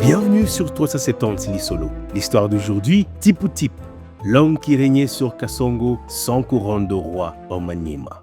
Bienvenue sur 370 Lisolo. L'histoire d'aujourd'hui, Tipu Tip, l'homme qui régnait sur Kasongo sans couronne de roi en Maniema.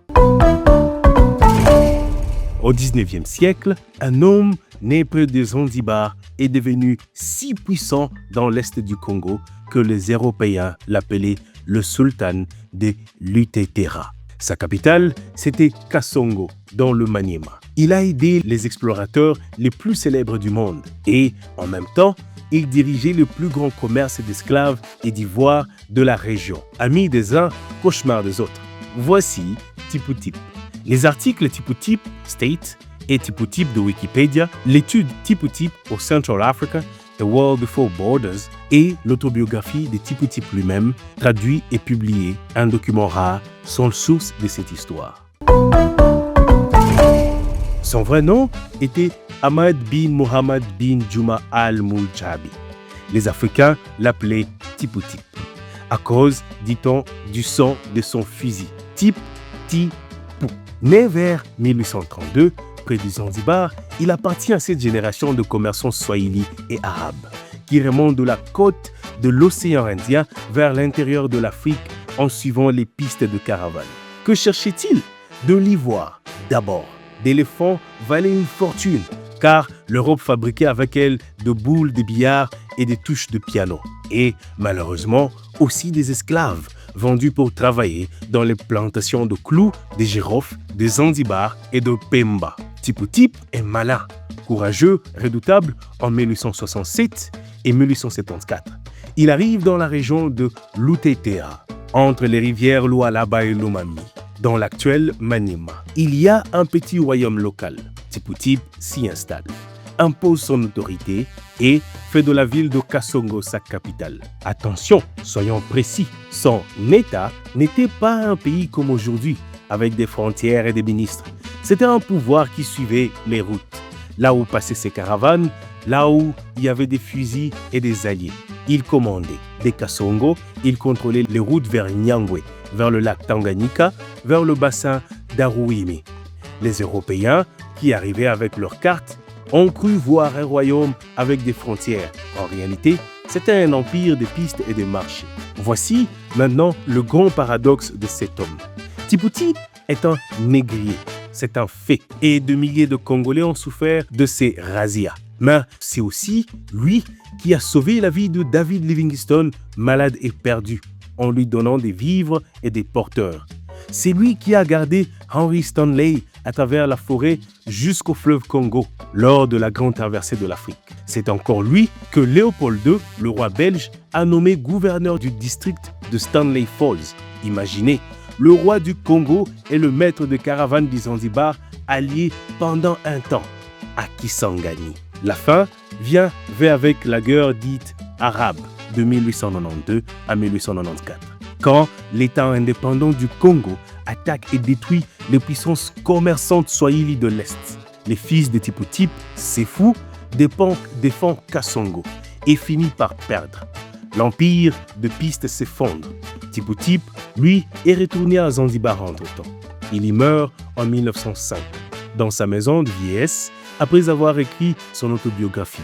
Au 19e siècle, un homme né près de Zanzibar est devenu si puissant dans l'est du Congo que les Européens l'appelaient le sultan de Lutetera. Sa capitale, c'était Kasongo, dans le Maniema. Il a aidé les explorateurs les plus célèbres du monde et, en même temps, il dirigeait le plus grand commerce d'esclaves et d'ivoire de la région. Ami des uns, cauchemar des autres. Voici Tipu Tip. Les articles Tipu Tip State et Tipu Tip de Wikipédia, l'étude Tipu Tip au Central Africa, The World Before Borders et l'autobiographie de Tipu Tip lui-même, traduit et publié, un document rare, sont la source de cette histoire. Son vrai nom était Ahmad bin Mohammed bin Juma al-Mujabi. Les Africains l'appelaient Tipu Tip, à cause, dit-on, du son de son fusil, Tip Tipu. Né vers 1832, près du Zanzibar, il appartient à cette génération de commerçants swahili et arabes qui remontent de la côte de l'océan Indien vers l'intérieur de l'Afrique en suivant les pistes de caravane. Que cherchait-il? De l'ivoire, d'abord. D'éléphants valait une fortune, car l'Europe fabriquait avec elle de boules de billard et des touches de piano. Et, malheureusement, aussi des esclaves, vendus pour travailler dans les plantations de clous, de girofles, de Zanzibar et de Pemba. Tipu Tip est malin, courageux, redoutable en 1867 et 1874. Il arrive dans la région de Lutetera, entre les rivières Lualaba et Lomami, dans l'actuel Maniema. Il y a un petit royaume local. Tipu Tip s'y installe, impose son autorité et fait de la ville de Kasongo sa capitale. Attention, soyons précis, son État n'était pas un pays comme aujourd'hui, avec des frontières et des ministres. C'était un pouvoir qui suivait les routes, là où passaient ses caravanes, là où il y avait des fusils et des alliés. Il commandait. Des Kasongo, il contrôlait les routes vers Nyangwe, vers le lac Tanganyika, vers le bassin d'Aruwimi. Les Européens, qui arrivaient avec leurs cartes, ont cru voir un royaume avec des frontières. En réalité, c'était un empire de pistes et de marchés. Voici maintenant le grand paradoxe de cet homme. Tipu Tip est un négrier, c'est un fait. Et de milliers de Congolais ont souffert de ces razzias. Mais c'est aussi lui qui a sauvé la vie de David Livingstone, malade et perdu, en lui donnant des vivres et des porteurs. C'est lui qui a gardé Henry Stanley à travers la forêt jusqu'au fleuve Congo lors de la grande traversée de l'Afrique. C'est encore lui que Léopold II, le roi belge, a nommé gouverneur du district de Stanley Falls. Imaginez, le roi du Congo et le maître de caravane du Zanzibar alliés pendant un temps à Kisangani. La fin vient avec la guerre dite arabe de 1892 à 1894, quand l'État indépendant du Congo attaque et détruit les puissances commerçantes swahili de l'Est. Les fils de Tipu Tip, Sefu, défendent Kasongo et finit par perdre. L'empire de pistes s'effondre. Tipu Tip, lui, est retourné à Zanzibar entre-temps. Il y meurt en 1905, dans sa maison de vieillesse, après avoir écrit son autobiographie.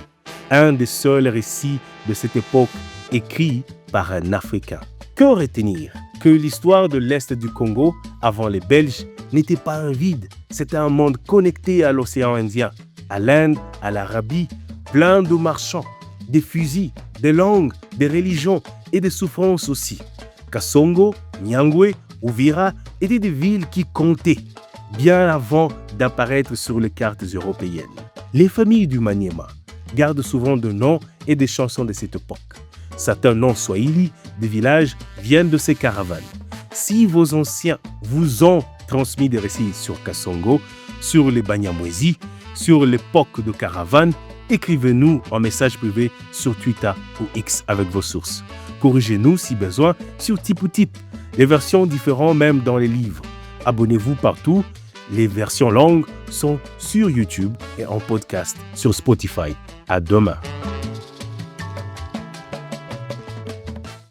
Un des seuls récits de cette époque écrit par un Africain. Que retenir? Que l'histoire de l'Est du Congo, avant les Belges, n'était pas un vide. C'était un monde connecté à l'océan Indien, à l'Inde, à l'Arabie, plein de marchands, des fusils, des langues, des religions et des souffrances aussi. Kasongo, Nyangwe, Uvira étaient des villes qui comptaient, bien avant d'apparaître sur les cartes européennes. Les familles du Maniema gardent souvent des noms et des chansons de cette époque. Certains noms swahili des villages viennent de ces caravanes. Si vos anciens vous ont transmis des récits sur Kasongo, sur les Banyamwezi, sur l'époque de caravane, écrivez-nous en message privé sur Twitter ou X avec vos sources. Corrigez-nous si besoin sur Tipu Tip. Les versions différentes même dans les livres. Abonnez-vous partout. Les versions longues sont sur YouTube et en podcast sur Spotify. À demain.